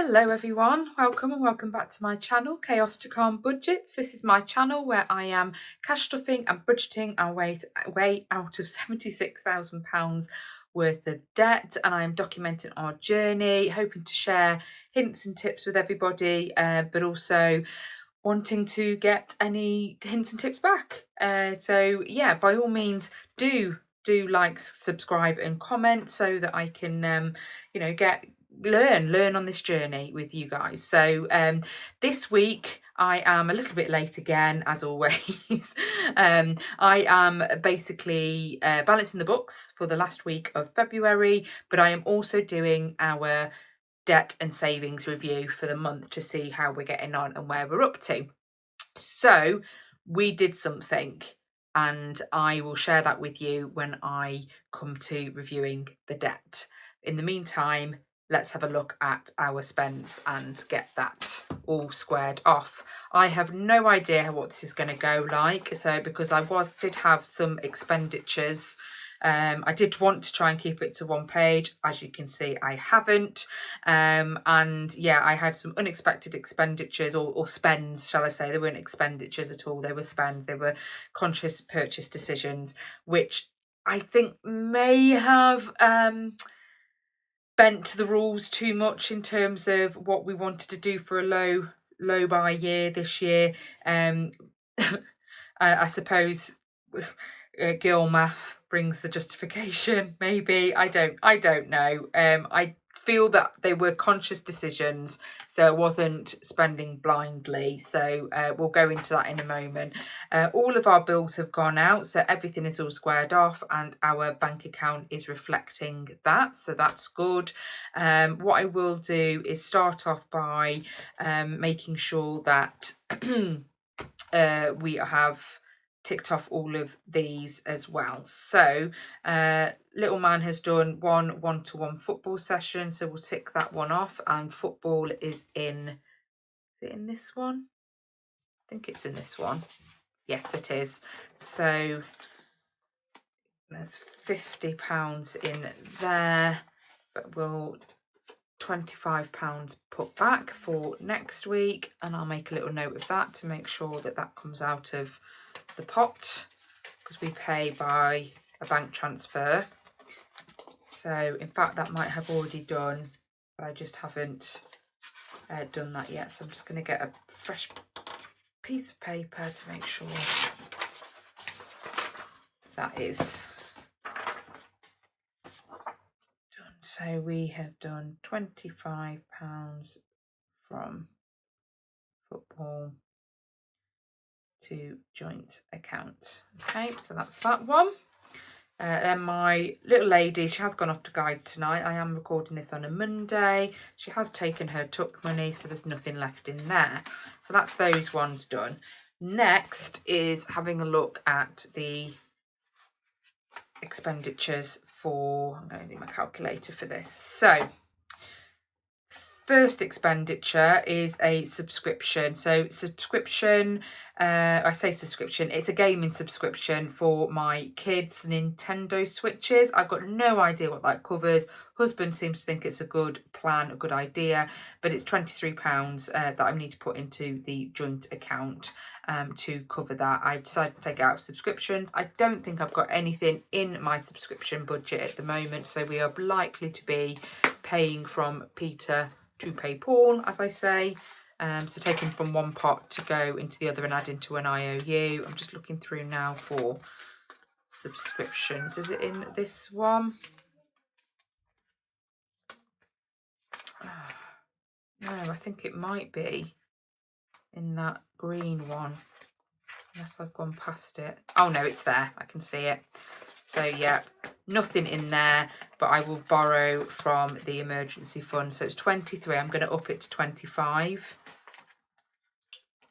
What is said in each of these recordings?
Hello everyone, welcome and welcome back to my channel, Chaos to Calm Budgets. This is my channel where I am cash stuffing and budgeting our way out of £76,000 worth of debt, and I am documenting our journey, hoping to share hints and tips with everybody, but also wanting to get any hints and tips back. So yeah, by all means do like, subscribe and comment so that I can learn on this journey with you guys. So this week I am a little bit late again, as always. I am basically balancing the books for the last week of February, but I am also doing our debt and savings review for the month to see how we're getting on and where we're up to. So we did something, and I will share that with you when I come to reviewing the debt. In the meantime, let's have a look at our spends and get that all squared off. I have no idea what this is going to go like, so because I did have some expenditures. I did want to try and keep it to one page. As you can see, I haven't. And yeah, I had some unexpected expenditures or spends, shall I say. They weren't expenditures at all. They were spends. They were conscious purchase decisions, which I think may have bent the rules too much in terms of what we wanted to do for a low buy year this year. I suppose girl math brings the justification, maybe. I don't know. I feel that they were conscious decisions, so I wasn't spending blindly. So we'll go into that in a moment. All of our bills have gone out, so everything is all squared off, and our bank account is reflecting that, so that's good. What I will do is start off by making sure that we have ticked off all of these as well. So little man has done one-to-one football session, so we'll tick that one off. And football is in this one? I think it's in this one. Yes, it is. So there's £50 in there, but we'll £25 put back for next week, and I'll make a little note of that to make sure that that comes out of the pot, because we pay by a bank transfer. So in fact that might have already done, but I just haven't done that yet. So I'm just going to get a fresh piece of paper to make sure that is done. So we have done £25 from football to joint account. Okay, so that's that one. Then my little lady, she has gone off to guides tonight. I am recording this on a Monday. She has taken her tuck money, so there's nothing left in there. So that's those ones done. Next is having a look at the expenditures for, I'm going to do my calculator for this. So first expenditure is a subscription. So subscription, I say subscription, it's a gaming subscription for my kids' Nintendo Switches. I've got no idea what that covers. Husband seems to think it's a good plan, a good idea, but it's £23 that I need to put into the joint account to cover that. I've decided to take it out of subscriptions. I don't think I've got anything in my subscription budget at the moment, so we are likely to be paying from Peter to pay Paul, as I say. So taking from one pot to go into the other and adding to an IOU. I'm just looking through now for subscriptions. Is it in this one? No, I think it might be in that green one, unless I've gone past it. Oh no, it's there. I can see it. So yeah, nothing in there, but I will borrow from the emergency fund. So it's 23. I'm going to up it to 25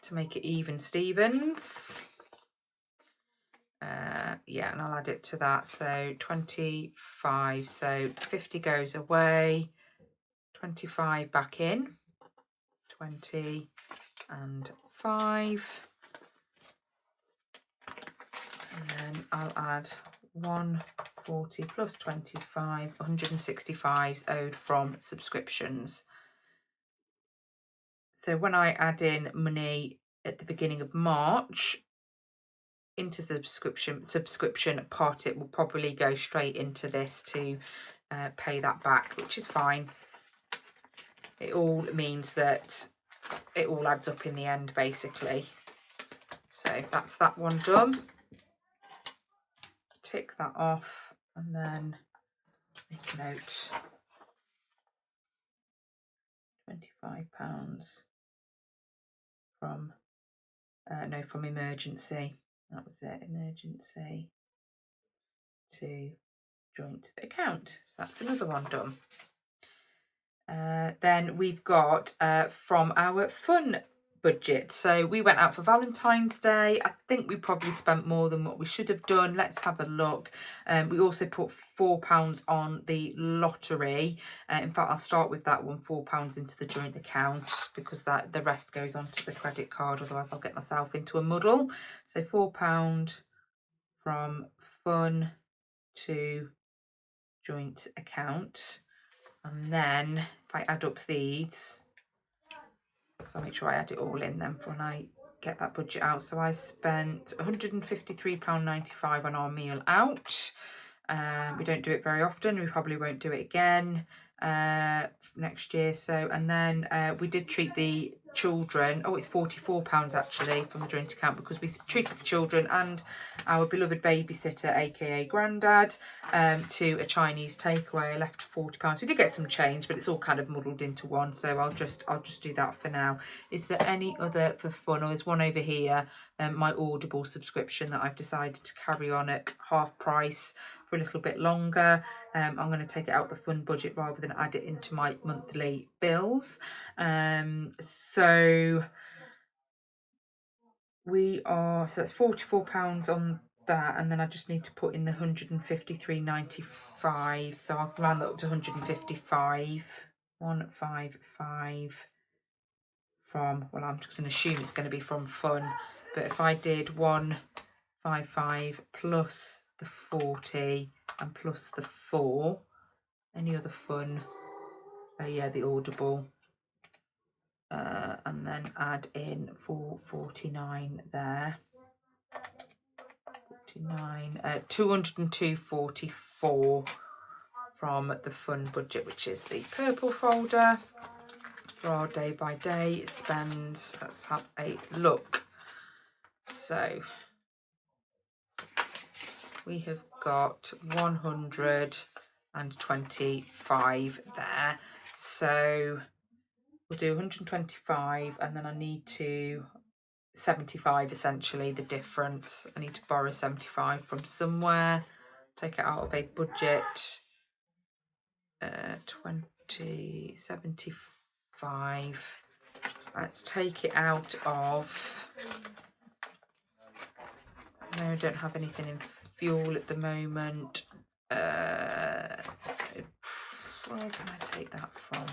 to make it even Stevens. Yeah, and I'll add it to that. So 25. So 50 goes away. 25 back in. 20 and 5. And then I'll add 140 plus 25, 165 owed from subscriptions. So when I add in money at the beginning of March into the subscription pot, it will probably go straight into this to pay that back, which is fine. It all means that it all adds up in the end, basically. So that's that one done. Tick that off and then make a note. £25 from no, from emergency. That was it, emergency to joint account. So that's another one done. Then we've got from our fun budget. So we went out for Valentine's Day. I think we probably spent more than what we should have done. Let's have a look. We also put £4 on the lottery. In fact, I'll start with that one, £4 into the joint account, because that the rest goes onto the credit card. Otherwise, I'll get myself into a muddle. So £4 from fun to joint account. And then if I add up these, because I'll make sure I add it all in then when I get that budget out. So I spent £153.95 on our meal out. We don't do it very often. We probably won't do it again next year. So, and then we did treat the children. Oh, it's £44 actually from the joint account, because we treated the children and our beloved babysitter, aka Grandad, to a Chinese takeaway. I left £40. We did get some change, but it's all kind of muddled into one, so I'll just do that for now. Is there any other for fun? Or there's one over here, my Audible subscription that I've decided to carry on at half price for a little bit longer. I'm going to take it out the fun budget rather than add it into my monthly bills. So that's £44 on that, and then I just need to put in the £153.95. So I'll round that up to 155. 155 from, well, I'm just going to assume it's going to be from fun, but if I did 155 plus the 40 and plus the 4, any other fun, yeah, the Audible, and then add in 449 there, 49, 202.44 from the fun budget, which is the purple folder for our day by day spends. Let's have a look. So we have got 125 there. So we'll do 125, and then I need to 75 essentially, the difference. I need to borrow 75 from somewhere, take it out of a budget. 75. Let's take it out of, no, I don't have anything in fuel at the moment. Where can I take that from?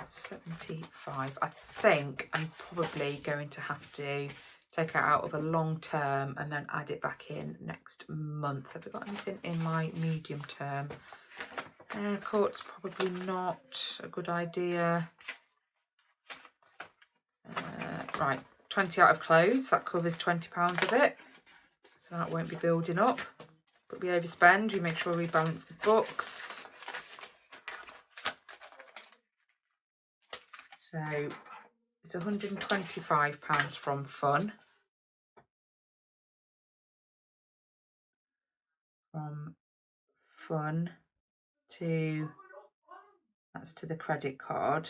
75. I think I'm probably going to have to take it out of a long term and then add it back in next month. Have I got anything in my medium term? Haircut's probably not a good idea. Right, 20 out of clothes, that covers £20 of it, so that won't be building up. But we overspend, we make sure we balance the books. So it's £125 from fun. From fun to, that's to the credit card.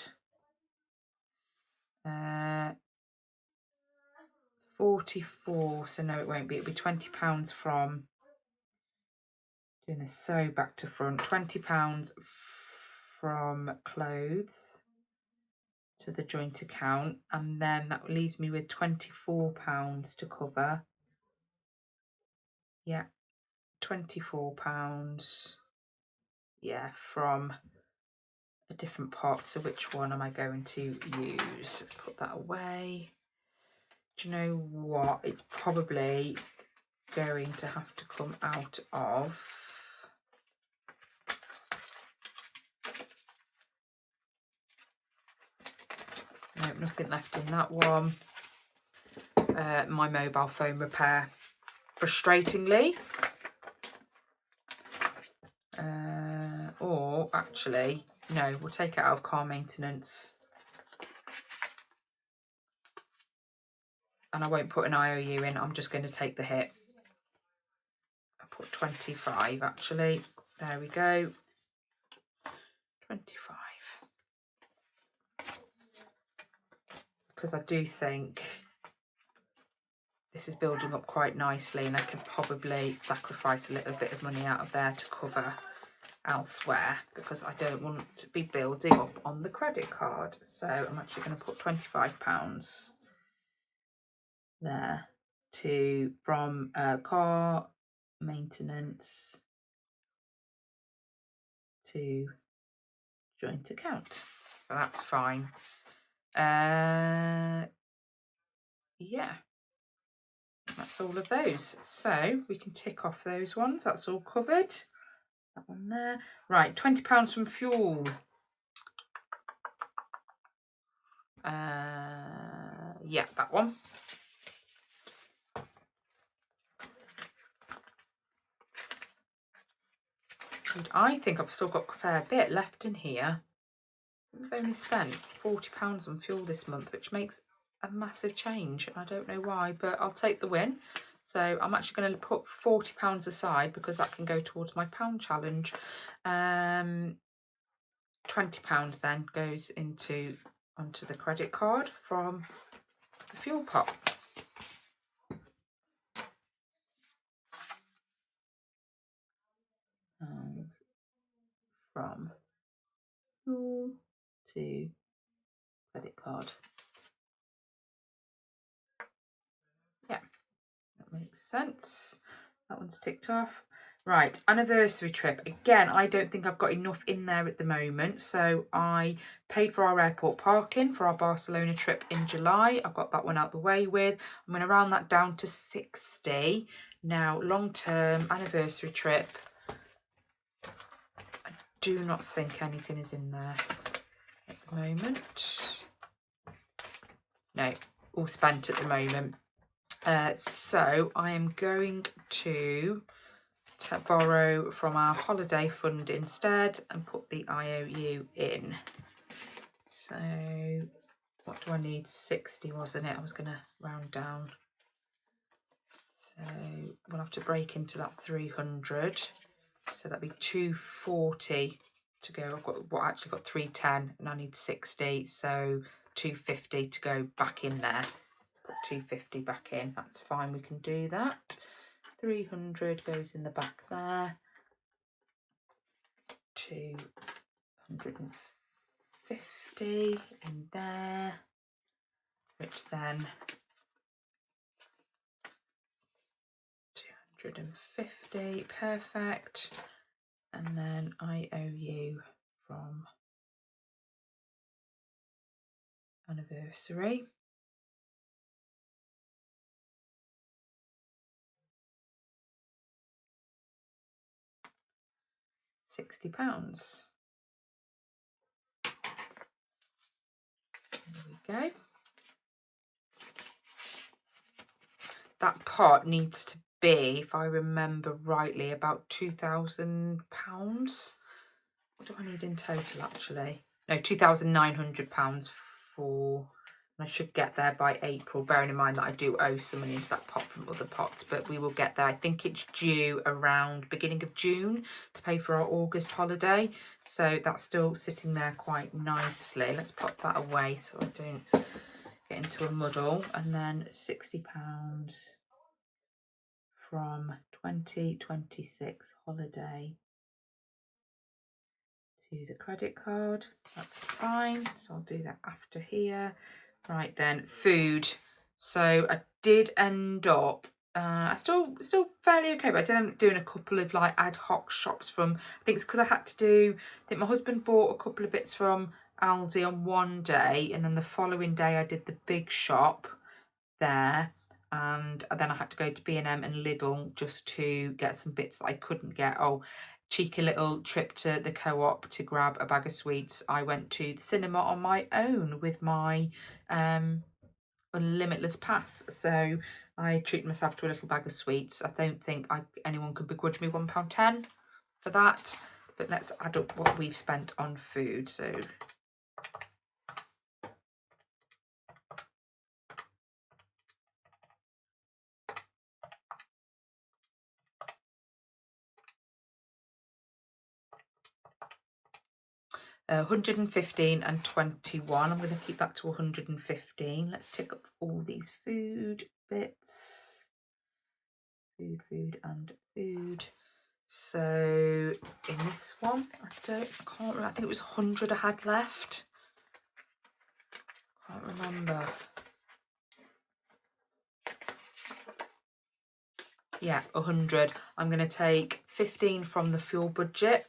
44, so no, it won't be. It'll be £20 from, doing this so back to front, £20 from clothes to the joint account, and then that leaves me with £24 to cover. Yeah, £24, yeah, from a different pot. So which one am I going to use? Let's put that away. Do you know what? It's probably going to have to come out of No, nothing left in that one. My mobile phone repair, frustratingly. Or actually, no, we'll take it out of car maintenance. And I won't put an IOU in, I'm just going to take the hit. I'll put 25 actually. There we go. 25. Because I do think this is building up quite nicely, and I could probably sacrifice a little bit of money out of there to cover elsewhere, because I don't want to be building up on the credit card. So I'm actually going to put £25 there from car maintenance to joint account. So that's fine. Yeah, that's all of those. So we can tick off those ones. That's all covered. That one there. Right, £20 from fuel. Yeah, that one. And I think I've still got a fair bit left in here. We've only spent £40 on fuel this month, which makes a massive change. I don't know why, but I'll take the win. So I'm actually going to put £40 aside, because that can go towards my pound challenge. £20 then goes onto the credit card from the fuel pot. And from fuel to credit card. Yeah, that makes sense. That one's ticked off. Right, anniversary trip. Again, I don't think I've got enough in there at the moment. So I paid for our airport parking for our Barcelona trip in July. I've got that one out the way with. I'm going to round that down to 60. Now, long-term anniversary trip. I do not think anything is in there at the moment. No, all spent at the moment. So I am going to borrow from our holiday fund instead and put the IOU in. So what do I need? 60, wasn't it? I was going to round down. So we'll have to break into that 300. So that'd be 240 to go. I've actually got 310 and I need 60. So 250 to go back in there. Put 250 back in. That's fine. We can do that. 300 goes in the back there. 250 in there, which then 250, perfect. And then IOU from anniversary. £60. There we go. That pot needs to be, if I remember rightly, about £2,000. What do I need in total actually? No, £2,900 for, and I should get there by April, bearing in mind that I do owe some money into that pot from other pots, but we will get there. I think it's due around beginning of June to pay for our August holiday. So that's still sitting there quite nicely. Let's pop that away so I don't get into a muddle. And then £60 from 2026 holiday to the credit card. That's fine. So I'll do that after here. Right then, food. So I did end up I still fairly okay, but I did end up doing a couple of like ad hoc shops from, I think it's because I had to do, I think my husband bought a couple of bits from Aldi on one day, and then the following day I did the big shop there, and then I had to go to B&M and Lidl just to get some bits that I couldn't get. Oh, cheeky little trip to the Co-op to grab a bag of sweets, I went to the cinema on my own with my Unlimitless pass. So I treated myself to a little bag of sweets. I don't think anyone could begrudge me £1.10 for that. But let's add up what we've spent on food. So £115 and £21. I'm going to keep that to £115. Let's tick up all these food bits. Food and food. So in this one, I can't remember. I think it was 100 I had left. Can't remember. Yeah, 100. I'm going to take 15 from the fuel budget.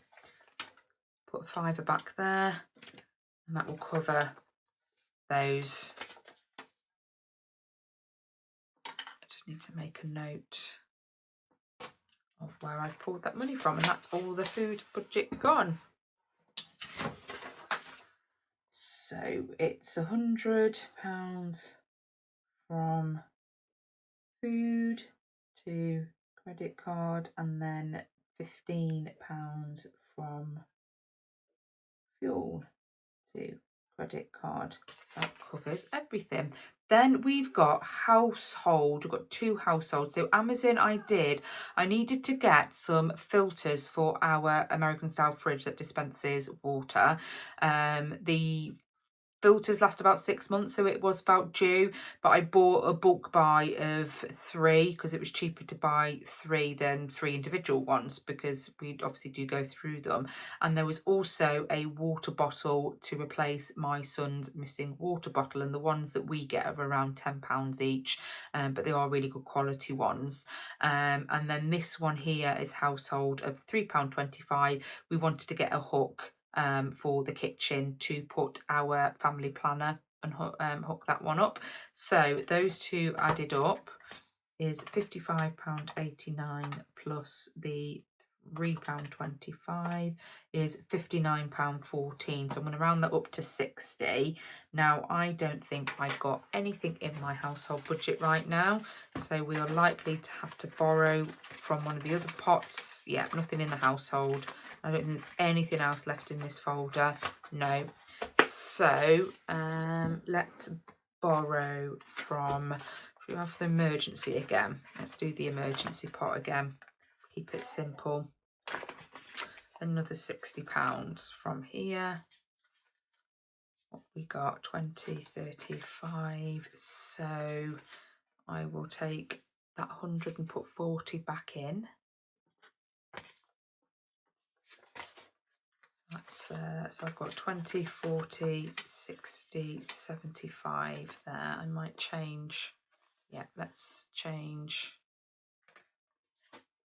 Put a fiver back there, and that will cover those. I just need to make a note of where I pulled that money from, and that's all the food budget gone. So it's £100 from food to credit card, and then £15 from fuel to credit card. That covers everything. Then we've got household. We've got 2 households. So Amazon, I needed to get some filters for our American style fridge that dispenses water. The filters last about 6 months, so it was about due, but I bought a bulk buy of 3 because it was cheaper to buy 3 than 3 individual ones, because we obviously do go through them. And there was also a water bottle to replace my son's missing water bottle, and the ones that we get are around £10 each, but they are really good quality ones. And then this one here is household of £3.25. We wanted to get a hook for the kitchen to put our family planner and hook that one up. So those two added up is £55.89 plus the £3.25 is £59.14. So I'm going to round that up to 60. Now, I don't think I've got anything in my household budget right now, so we are likely to have to borrow from one of the other pots. Yeah, nothing in the household. I don't think there's anything else left in this folder. No. So let's borrow from, should we have the emergency again? Let's do the emergency pot again. Keep it simple. Another £60 from here. What we got, 20, 35. So I will take that 100 and put 40 back in. That's so I've got 20, 40, 60, 75 there. I might change, yeah, let's change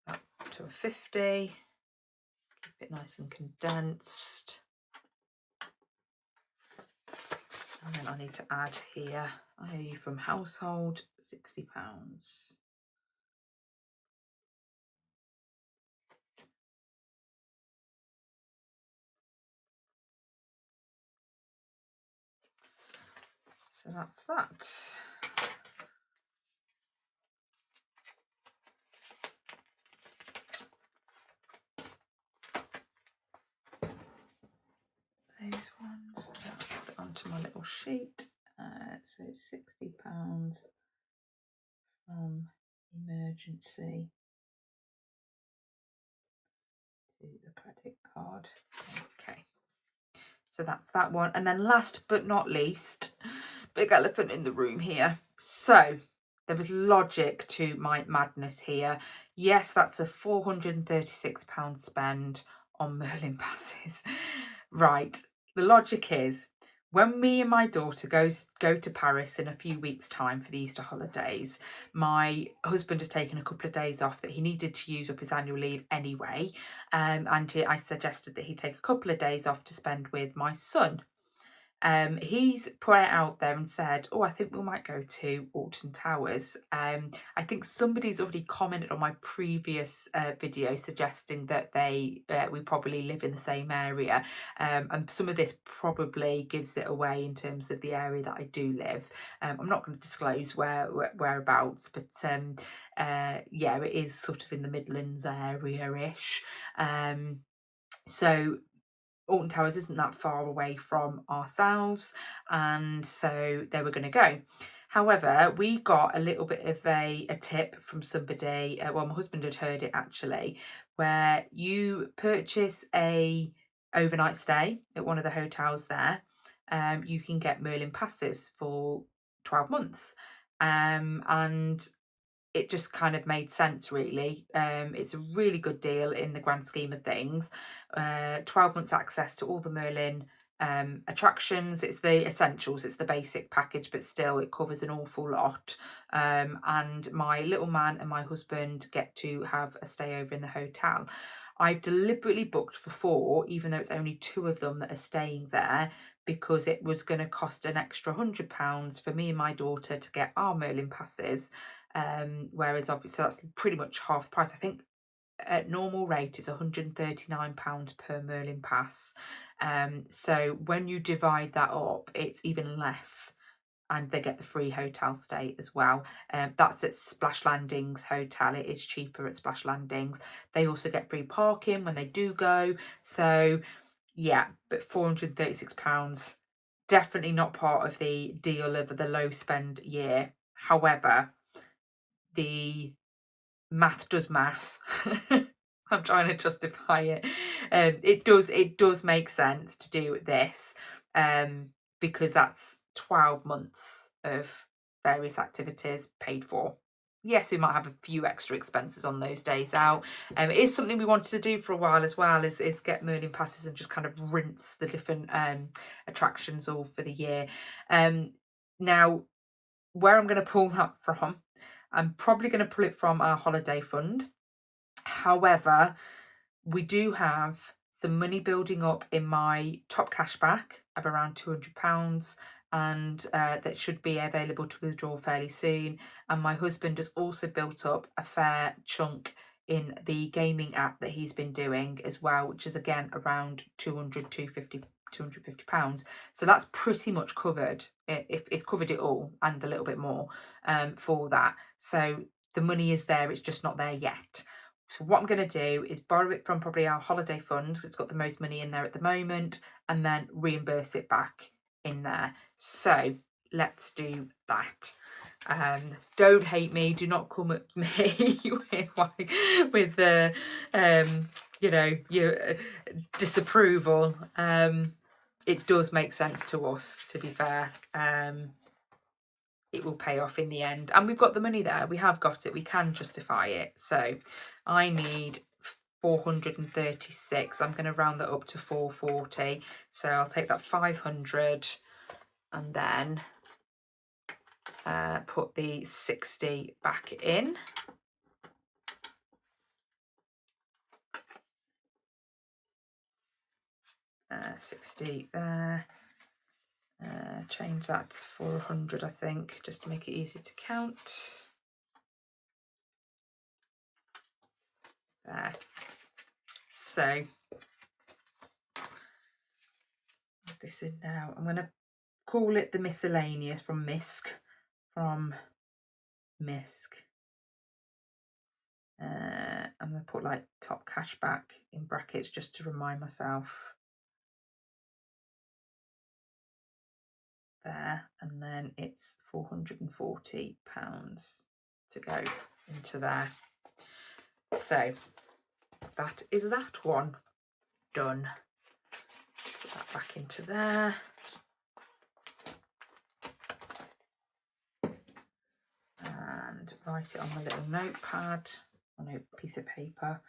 that to a 50. Keep it nice and condensed. And then I need to add here, I owe you from household £60. So that's that. Those ones, I'll put it onto my little sheet. So £60 from emergency to the credit card. Okay, so that's that one. And then last but not least, big elephant in the room here. So there was logic to my madness here. Yes, that's a £436 spend on Merlin passes. Right, the logic is, when me and my daughter go to Paris in a few weeks' time for the Easter holidays, my husband has taken a couple of days off that he needed to use up his annual leave anyway, and I suggested that he take a couple of days off to spend with my son. He's put it out there and said, oh, I think we might go to Alton Towers. I think somebody's already commented on my previous video suggesting that we probably live in the same area, and some of this probably gives it away in terms of the area that I do live. I'm not going to disclose whereabouts, but yeah, it is sort of in the Midlands area-ish. So Alton Towers isn't that far away from ourselves, and so they were going to go. However, we got a little bit of a tip from somebody, well, my husband had heard it actually, where you purchase a overnight stay at one of the hotels there, you can get Merlin passes for 12 months. And it just kind of made sense, really. It's a really good deal in the grand scheme of things. 12 months access to all the Merlin attractions. It's the essentials, it's the basic package, but still it covers an awful lot. And my little man and my husband get to have a stay over in the hotel. I've deliberately booked for 4, even though it's only 2 of them that are staying there, because it was going to cost an extra £100 for me and my daughter to get our Merlin passes. Whereas obviously that's pretty much half the price. I think at normal rate is £139 per Merlin pass. So when you divide that up, it's even less, and they get the free hotel stay as well. That's at Splash Landings Hotel. It is cheaper at Splash Landings. They also get free parking when they do go. So yeah, but £436, definitely not part of the deal of the low spend year. However, the math does math. I'm trying to justify it. It does make sense to do this, because that's 12 months of various activities paid for. Yes, we might have a few extra expenses on those days out. It is something we wanted to do for a while as well, is get Merlin passes and just kind of rinse the different attractions all for the year. Now, where I'm going to pull that from, I'm probably going to pull it from our holiday fund. However, we do have some money building up in my top cashback of around £200, and that should be available to withdraw fairly soon. And my husband has also built up a fair chunk in the gaming app that he's been doing as well, which is again around £250. So that's pretty much covered. It's covered it all and a little bit more for that. So the money is there, it's just not there yet. So what I'm going to do is borrow it from probably our holiday fund, because it's got the most money in there at the moment, and then reimburse it back in there. So let's do that. Don't hate me, do not come at me with the you know, your disapproval. It does make sense to us, to be fair. It will pay off in the end, and we've got the money there, we have got it, we can justify it. So I need 436. I'm going to round that up to 440, so I'll take that 500 and then put the 60 back in. Uh, 60 there. Change that for 100, I think, just to make it easy to count. There. So this in now. I'm going to call it the miscellaneous from MISC. I'm going to put like top cashback in brackets just to remind myself. There, and then it's £440 to go into there. So that is that one done. Put that back into there. And write it on the little notepad, on a piece of paper.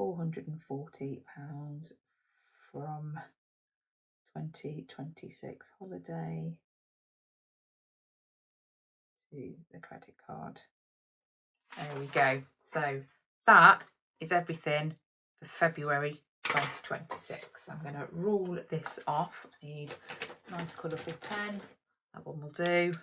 £440 from 2026 holiday to the credit card. There we go. So that is everything for February 2026. I'm going to rule this off. I need Nice colourful pen. That one will do.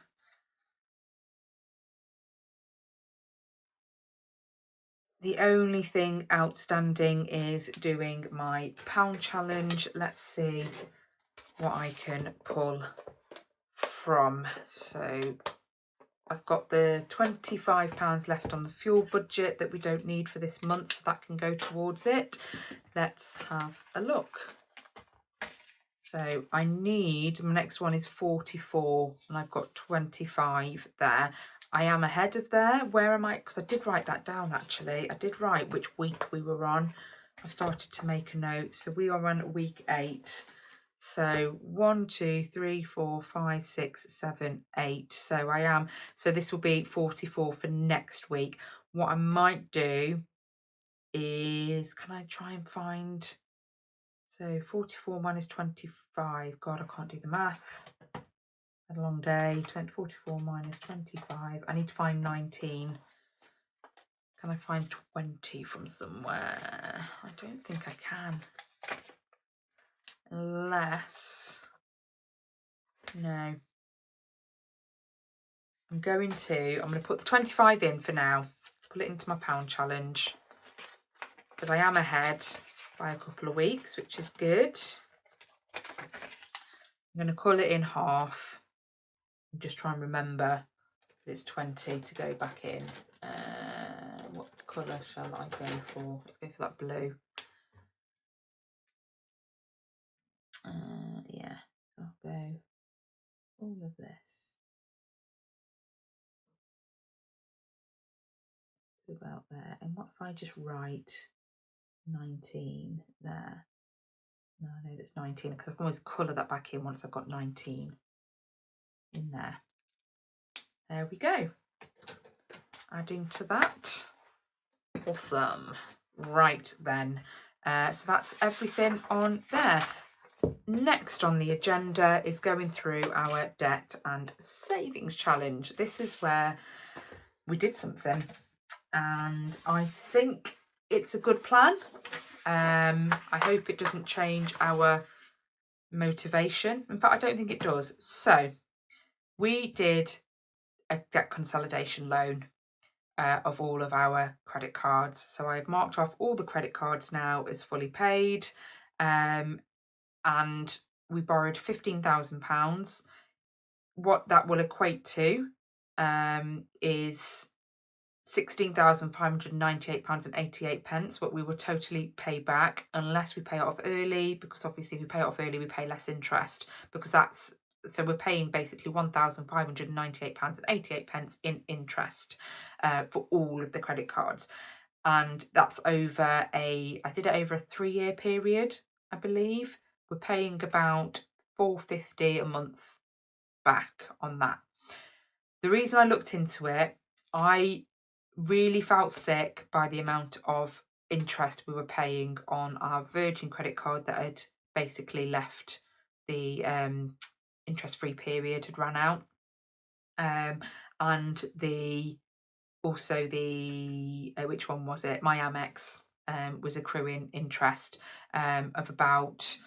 The only thing outstanding is doing my pound challenge. Let's see what I can pull from. So I've got the £25 left on the fuel budget that we don't need for this month, so that can go towards it. Let's have a look. So I need, my next one is 44 and I've got 25 there. I am ahead of there. Where am I? Because I did write that down actually. I did write which week we were on. I've started to make a note. So we are on week 8. So 1, 2, 3, 4, 5, 6, 7, 8. So I am, so this will be 44 for next week. What I might do is, can I try and find, so 44 minus 25, God, I can't do the math. Had a long day. 44 minus 25, I need to find 19. Can I find 20 from somewhere? I don't think I can. Unless, no. I'm going to put the 25 in for now. Put it into my pound challenge. Because I am ahead by a couple of weeks, which is good. I'm going to cut it in half. And just try and remember that it's 20 to go back in. What colour shall I go for? Let's go for that blue. Yeah, I'll go all of this to about there. And what if I just write 19 there? No, that's 19 because I can always colour that back in once I've got 19 in there. There we go. Adding to that. Awesome. Right then. So that's everything on there. Next on the agenda is going through our debt and savings challenge. This is where we did something and I think it's a good plan. I hope it doesn't change our motivation. In fact, I don't think it does. So we did a debt consolidation loan of all of our credit cards. So I've marked off all the credit cards now as fully paid, and we borrowed £15,000. What that will equate to is £16,598.88, what we will totally pay back unless we pay it off early, because obviously if we pay it off early we pay less interest, because that's, so we're paying basically £1,598.88 in interest for all of the credit cards. And that's over I did it over a 3-year period, I believe. We're paying about £450 a month back on that. The reason I looked into it, I really felt sick by the amount of interest we were paying on our Virgin credit card that had basically left the interest-free period, had run out, and also the which one was it? My Amex was accruing interest of about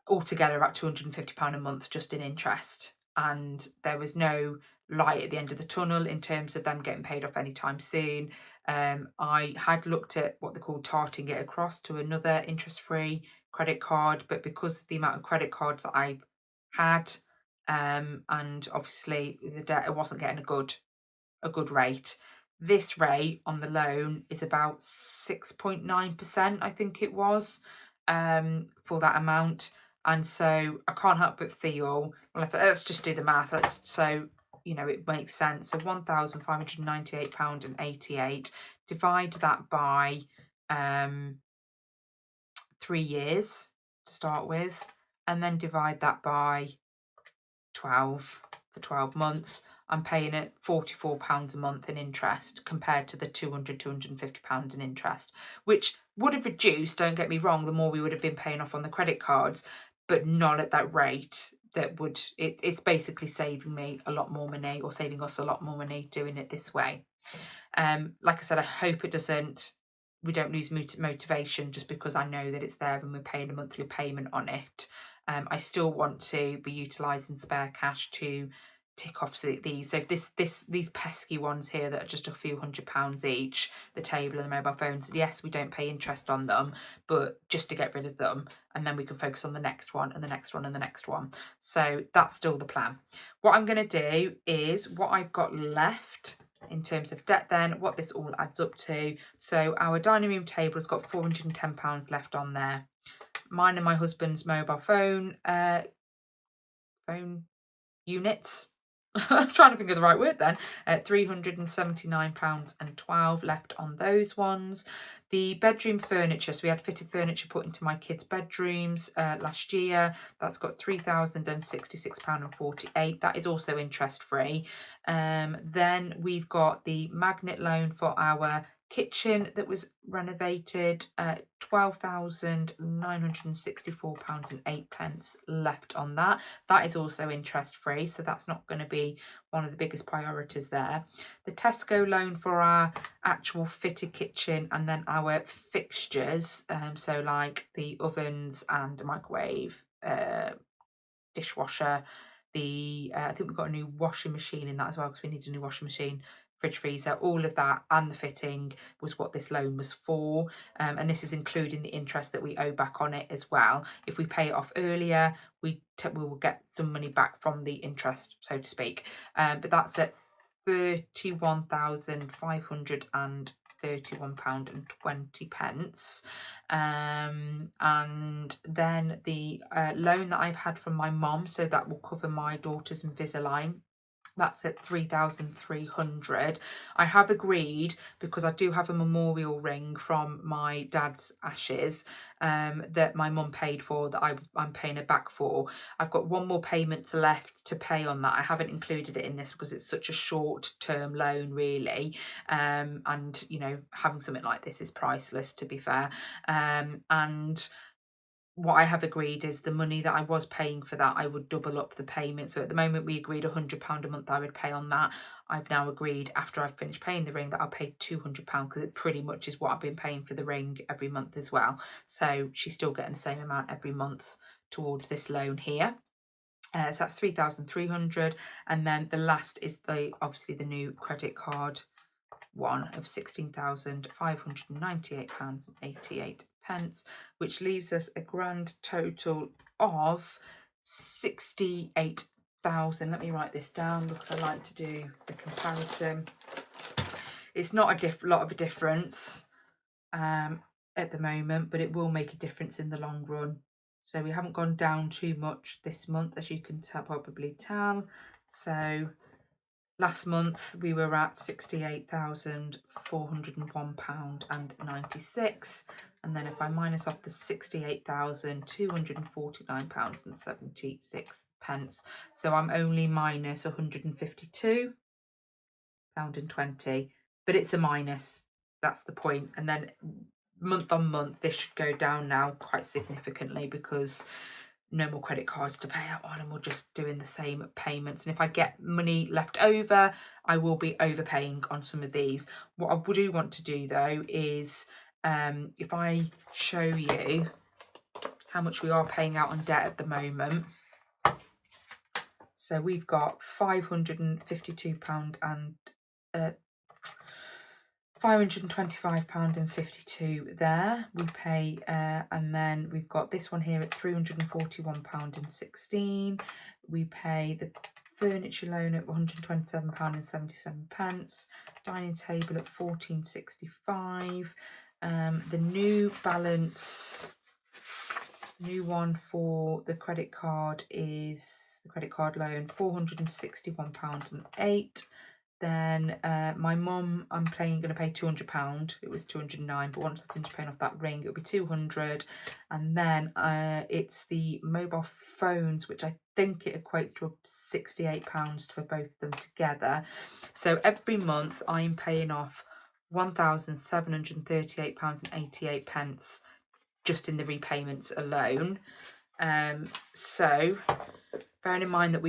altogether about £250 a month just in interest, and there was no light at the end of the tunnel in terms of them getting paid off anytime soon. I had looked at what they call tarting it across to another interest-free credit card, but because of the amount of credit cards that I had, and obviously the debt, I wasn't getting a good rate. This rate on the loan is about 6.9%, I think it was, for that amount. And so I can't help but feel, well, let's just do the math. So, you know, it makes sense. So £1,598.88, divide that by 3 years to start with, and then divide that by 12 for 12 months. I'm paying it £44 a month in interest compared to the £250 in interest, which would have reduced, don't get me wrong, the more we would have been paying off on the credit cards, but not at that rate. That would, it's basically saving me a lot more money, or saving us a lot more money doing it this way. Like I said, I hope it doesn't, we don't lose motivation just because I know that it's there and we're paying a monthly payment on it. I still want to be utilising spare cash to tick off these. So if these pesky ones here that are just a few £100 each, the table and the mobile phones, yes, we don't pay interest on them, but just to get rid of them, and then we can focus on the next one and the next one and the next one. So that's still the plan. What I'm going to do is what I've got left in terms of debt, then what this all adds up to. So our dining room table has got £410 left on there. Mine and my husband's mobile phone units, I'm trying to think of the right word then, £379.12 left on those ones. The bedroom furniture, so we had fitted furniture put into my kids' bedrooms last year. That's got £3,066.48. That is also interest free. Then we've got the magnet loan for our kitchen that was renovated, £12,964.08 left on that. That is also interest free, so that's not going to be one of the biggest priorities there. The Tesco loan for our actual fitted kitchen and then our fixtures, so like the ovens and microwave, dishwasher, I think we've got a new washing machine in that as well, because we need a new washing machine, fridge, freezer, all of that, and the fitting was what this loan was for. And this is including the interest that we owe back on it as well. If we pay it off earlier, we will get some money back from the interest, so to speak. But that's at £31,531.20. And then the loan that I've had from my mom, so that will cover my daughter's Invisalign. That's at 3,300. I have agreed, because I do have a memorial ring from my dad's ashes that my mum paid for, that I'm paying her back for. I've got one more payment left to pay on that. I haven't included it in this because it's such a short-term loan, really. And, you know, having something like this is priceless, to be fair. And what I have agreed is the money that I was paying for that, I would double up the payment. So at the moment we agreed £100 a month I would pay on that. I've now agreed, after I've finished paying the ring, that I'll pay £200, because it pretty much is what I've been paying for the ring every month as well. So she's still getting the same amount every month towards this loan here. So that's 3,300. And then the last is obviously the new credit card one of £16,598.88, which leaves us a grand total of 68,000. Let me write this down because I like to do the comparison. It's not a lot of a difference at the moment, but it will make a difference in the long run. So we haven't gone down too much this month, as you can probably tell. So last month we were at £68,401.96, and then if I minus off the £68,249.76, so I'm only minus £152.20, but it's a minus, that's the point. And then month on month this should go down now quite significantly, because no more credit cards to pay out on, and we're just doing the same payments. And if I get money left over, I will be overpaying on some of these. What I do want to do though is if I show you how much we are paying out on debt at the moment. So we've got £552 and £525.52 there. We pay, and then we've got this one here at £341.16. We pay the furniture loan at £127.77. Dining table at £14.65. The new balance, new one for the credit card is the credit card loan, £461.08. Then my mum, I'm going to pay £200. It was £209, but once I finish paying off that ring, it'll be £200. And then it's the mobile phones, which I think it equates to £68 for both of them together. So every month I'm paying off £1,738.88 just in the repayments alone. So bearing in mind that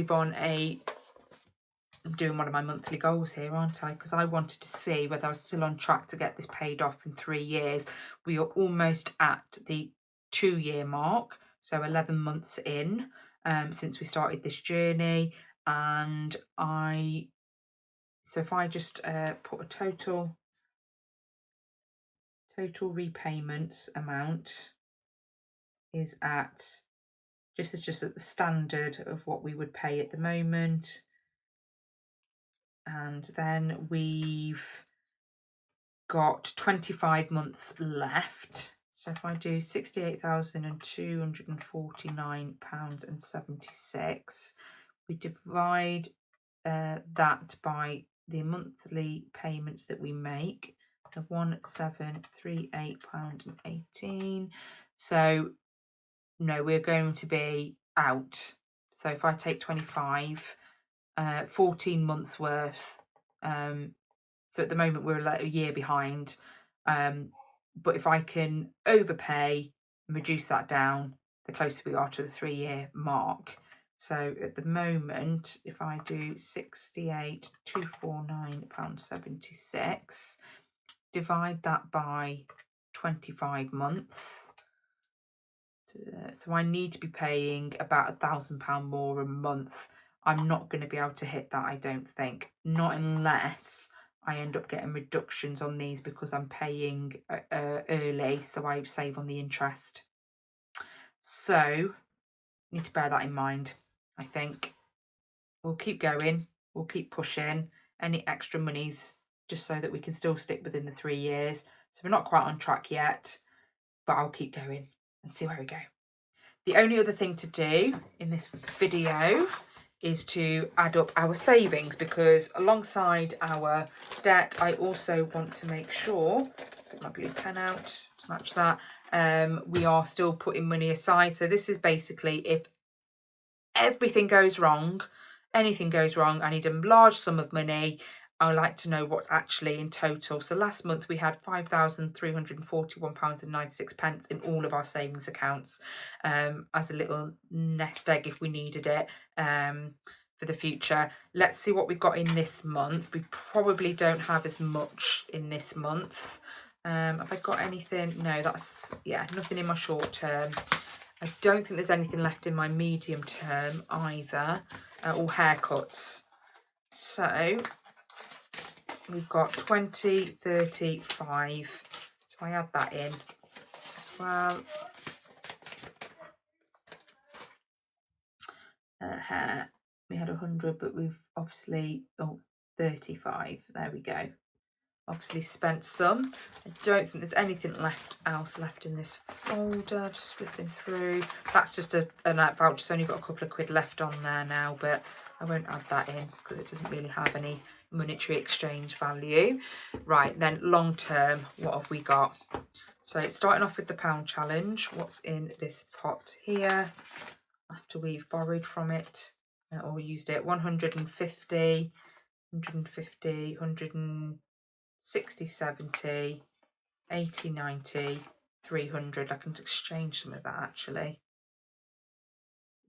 I'm doing one of my monthly goals here, aren't I? Because I wanted to see whether I was still on track to get this paid off in 3 years. We are almost at the 2-year mark. so 11 months in since we started this journey. And so if I just put a total repayments amount is at just at the standard of what we would pay at the moment. And then we've got 25 months left. So if I do £68,249.76, we divide that by the monthly payments that we make of £1,738.18. So no, we're going to be out. So if I take 25, 14 months worth. So at the moment we're like a year behind. But if I can overpay and reduce that down, the closer we are to the 3-year mark. So at the moment, if I do £68,249.76, divide that by 25 months. So I need to be paying about £1,000 more a month. I'm not going to be able to hit that, I don't think. Not unless I end up getting reductions on these because I'm paying early, so I save on the interest. So need to bear that in mind, I think. We'll keep going, we'll keep pushing. Any extra monies just so that we can still stick within the 3 years. So we're not quite on track yet, but I'll keep going and see where we go. The only other thing to do in this video is to add up our savings, because alongside our debt, I also want to make sure, get my blue pen out to match that, we are still putting money aside. So this is basically if everything goes wrong, anything goes wrong, I need a large sum of money. I would like to know what's actually in total. So last month we had £5,341.96 in all of our savings accounts as a little nest egg if we needed it for the future. Let's see what we've got in this month. We probably don't have as much in this month. Have I got anything? No, that's, yeah, nothing in my short term. I don't think there's anything left in my medium term either, or haircuts. So we've got 20, 35. So I add that in as well. Hair, we had 100, but we've obviously, 35. There we go. Obviously spent some. I don't think there's anything else left in this folder. Just flipping through. That's just an app voucher. It's only got a couple of quid left on there now, but I won't add that in because it doesn't really have any monetary exchange value. Right, then long term, what have we got? So starting off with the pound challenge, what's in this pot here after we've borrowed from it or used it? 150, 150, 160, 70, 80, 90, 300. I can exchange some of that actually.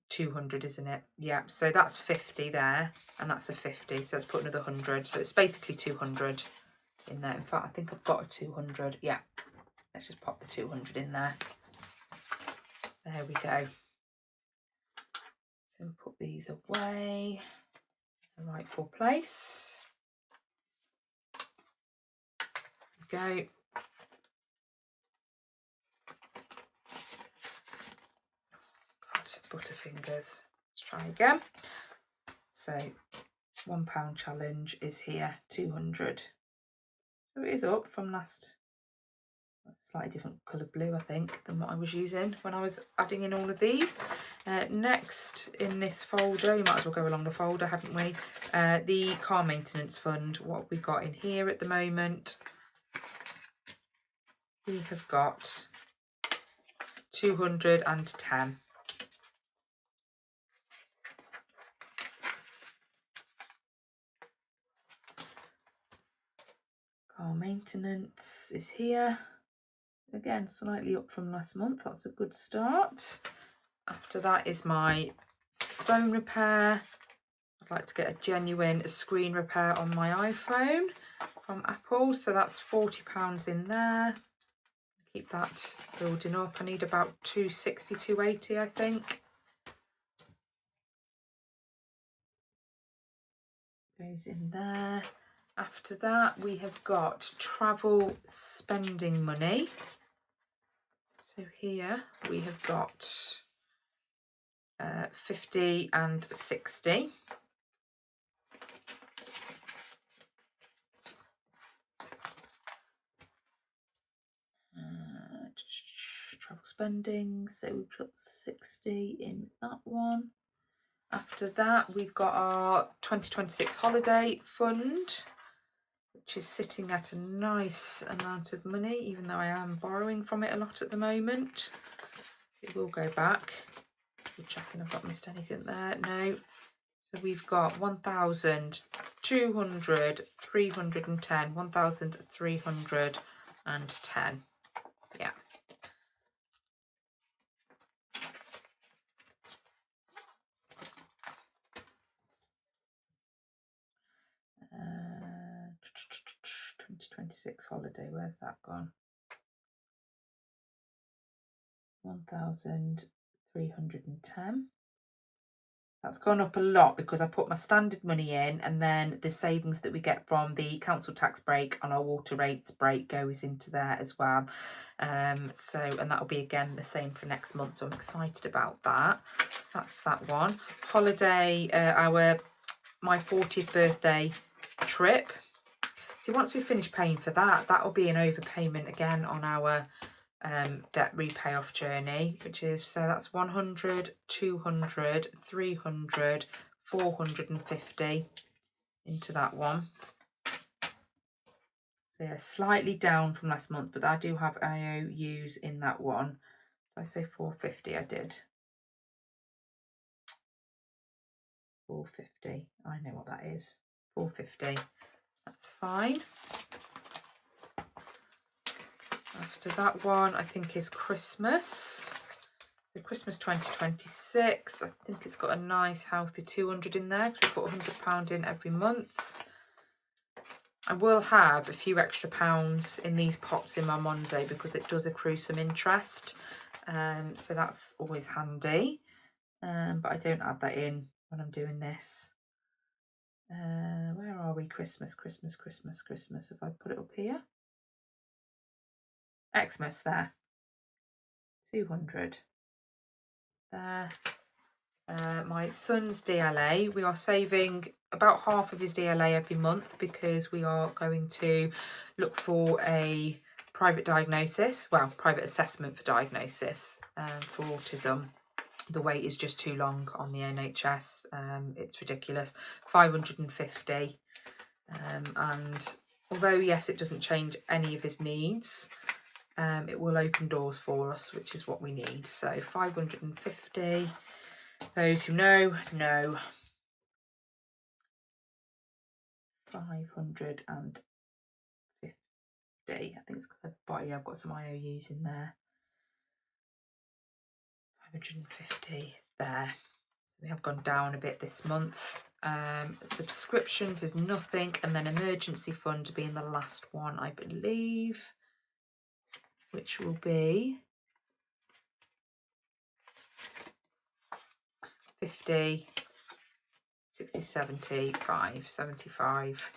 200, isn't it? Yeah, so that's 50 there, and that's a 50, so let's put another 100. So it's basically 200 in there. In fact, I think I've got a 200. Yeah, let's just pop the 200 in there. There we go. So we'll put these away in the rightful place. There we go. Butterfingers. Let's try again. So £1 challenge is here, 200. So it is up from last, slightly different coloured blue I think than what I was using when I was adding in all of these. Next in this folder, we might as well go along the folder, haven't we? The car maintenance fund. What have we got in here at the moment? We have got 210. Car maintenance is here. Again, slightly up from last month. That's a good start. After that is my phone repair. I'd like to get a genuine screen repair on my iPhone from Apple. So that's £40 in there. keep that building up. I need about 260, 280, I think. Goes in there. After that, we have got travel spending money. So here we have got 50 and 60. Travel spending, so we put 60 in that one. After that, we've got our 2026 holiday fund, which is sitting at a nice amount of money, even though I am borrowing from it a lot at the moment. It will go back. I'm checking I've not missed anything there. No. So we've got 1,200, 310, 1,310. Yeah. Uh, 2026 holiday, where's that gone? 1,310. That's gone up a lot because I put my standard money in, and then the savings that we get from the council tax break on our water rates break goes into there as well. And that'll be again the same for next month, so I'm excited about that. So that's that one. Holiday, my 40th birthday trip. See, once we finish paying for that, that'll be an overpayment again on our debt repay off journey, which is, so that's 100, 200, 300, 450 into that one. So yeah, slightly down from last month, but I do have IOUs in that one. Did I say 450? I did. 450. I know what that is. 450. That's fine. After that one, I think is Christmas. So Christmas 2026. I think it's got a nice healthy 200 in there because we put £100 in every month. I will have a few extra pounds in these pots in my Monzo because it does accrue some interest. So that's always handy. But I don't add that in when I'm doing this. Where are we? Christmas. Have I put it up here? Xmas there. 200 there. My son's DLA, we are saving about half of his DLA every month because we are going to look for a private diagnosis, well, private assessment for diagnosis for autism. The wait is just too long on the NHS. It's ridiculous. 550. And although, yes, it doesn't change any of his needs, it will open doors for us, which is what we need. So 550. Those who know. 550. I think it's because I've got some IOUs in there. 550 there. So they have gone down a bit this month. Subscriptions is nothing, and then emergency fund being the last one, I believe, which will be 50, 60, 75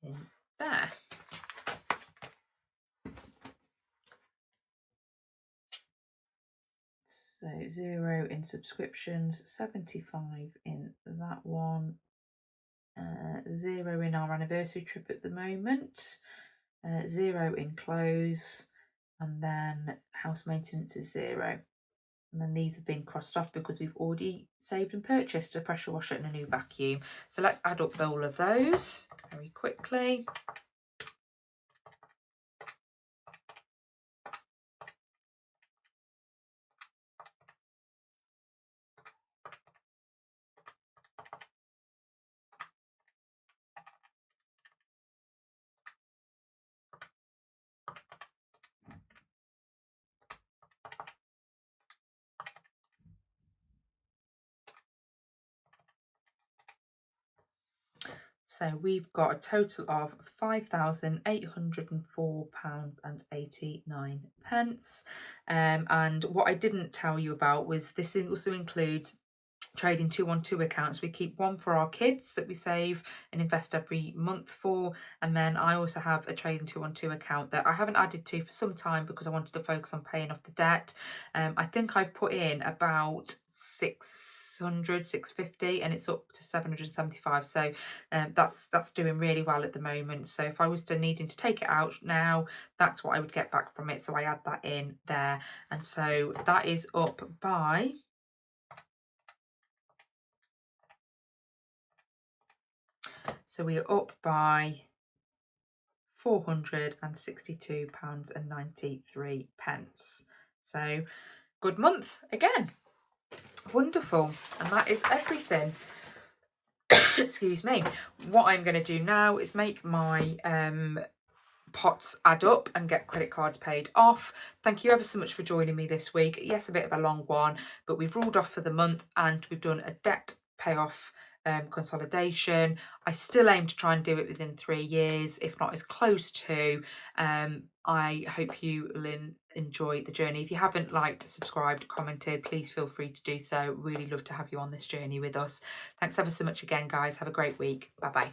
in there. So 0 in subscriptions, 75 in that one, 0 in our anniversary trip at the moment, 0 in clothes, and then house maintenance is 0. And then these have been crossed off because we've already saved and purchased a pressure washer and a new vacuum. So let's add up all of those very quickly. So we've got a total of £5,804.89. And what I didn't tell you about was this also includes trading 2-on-2 accounts. We keep one for our kids that we save and invest every month for, and then I also have a trading 2-on-2 account that I haven't added to for some time because I wanted to focus on paying off the debt. I think I've put in about 650 and it's up to 775, so that's doing really well at the moment. So if I was to needing to take it out now, that's what I would get back from it, so I add that in there. And so that is up by we are up by £462.93. So good month again. Wonderful. And that is everything. Excuse me. What I'm going to do now is make my pots add up and get credit cards paid off. Thank you ever so much for joining me this week. Yes, a bit of a long one, but we've ruled off for the month and we've done a debt payoff consolidation. I still aim to try and do it within 3 years, if not as close to. I hope you will enjoy the journey. If you haven't liked, subscribed, commented, please feel free to do so. Really love to have you on this journey with us. Thanks ever so much again, guys. Have a great week. Bye bye.